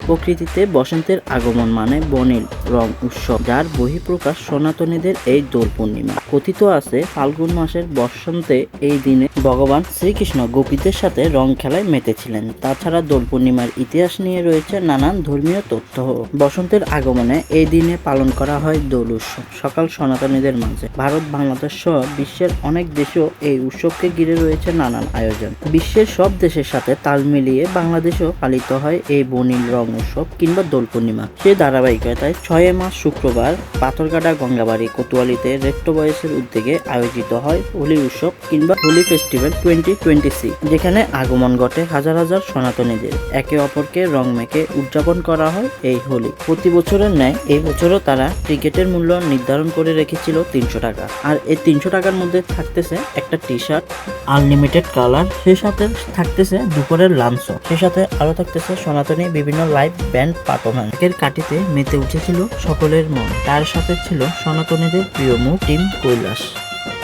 প্রকৃতিতে বসন্তের আগমন মানে বর্ণিল রং উৎসব, যার বহিঃপ্রকাশ সনাতনীদের এই দোল পূর্ণিমা। কথিত আছে ফাল্গুন মাসের বসন্তে এই দিনে ভগবান শ্রীকৃষ্ণ গোপীদের সাথে রং খেলায় মেতেছিলেন। তাছাড়া দোল পূর্ণিমার ইতিহাস নিয়ে রয়েছে নানান ধর্মীয় তথ্য। বসন্তের আগমনে এই দিনে পালন করা হয় দোল উৎসব সকাল সনাতনীদের মাঝে। ভারত, বাংলাদেশ সহ বিশ্বের অনেক দেশেও এই উৎসবকে ঘিরে রয়েছে নানান আয়োজন। বিশ্বের সব দেশের সাথে তাল মিলিয়ে বাংলাদেশেও পালিত হয় এই বর্ণিল রং উৎসব কিংবা দোল পূর্ণিমা। সেই ধারাবাহিকতায় 6 মার্চ শুক্রবার পাথরঘাটা গঙ্গাবাড়ি কোতোয়ালিতে রেট্রো বয়েসের উদ্যোগে আয়োজিত হয় হোলি উৎসব কিংবা হোলি ফেস্টিভ্যাল 2026, যেখানে আগমন ঘটে হাজার হাজার সনাতনীদের। একে অপরকে রং মেখে উদযাপন করা হয় এই হোলি। প্রতি বছরের ন্যায় এই বছরও তারা টিকিটের মূল্য নির্ধারণ করে রেখেছিল 300 টাকা। আর এই 300 টাকার মধ্যে থাকতেছে একটা টি শার্ট, আনলিমিটেড কালার, সেই সাথে থাকতেছে দুপুরের লাঞ্চও, সেই সাথে আরো থাকতেছে সনাতনী বিভিন্ন লাইভ ব্যান্ড পারফরম্যান্স। এর কাটিতে মেতে উঠেছিল সকলের মন। তার সাথে ছিল সনাতনীদের প্রিয় মুখ টিম কৈলাস।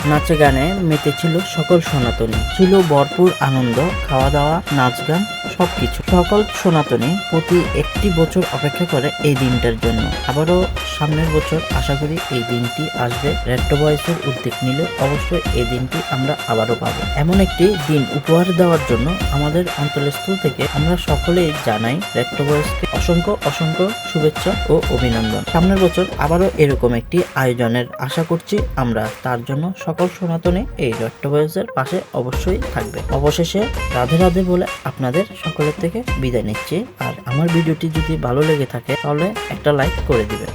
নাচে গানে মেতেছিল সকল সনাতনী। ছিল ভরপুর আনন্দ, খাওয়া দাওয়া, নাচ গান, সবকিছু। সকল সনাতনী প্রতি একটি বছর অপেক্ষা করে এই দিনটার জন্য। আবারও সামনের বছর আশা করি এই দিনটি আসবে। রেট্রো বয়েসের উদ্যোগ নিলে অবশ্যই এই দিনটি আমরা আবারও পাবো। এমন একটি দিন উপহার দেওয়ার জন্য আমাদের অন্তরস্থল থেকে আমরা সকলেই জানাই রেট্রো বয়েসকে অসংখ্য অসংখ্য শুভেচ্ছা ও অভিনন্দন। সামনের বছর আবারও এরকম একটি আয়োজনের আশা করছি আমরা। তার জন্য সকল সনাতনী এই রেট্রো বয়েসের পাশে অবশ্যই থাকবে। অবশেষে রাধে রাধে বলে আপনাদের সকলের থেকে বিদায় নিচ্ছি। আর আমার ভিডিওটি যদি ভালো লেগে থাকে তাহলে একটা লাইক করে দিবেন।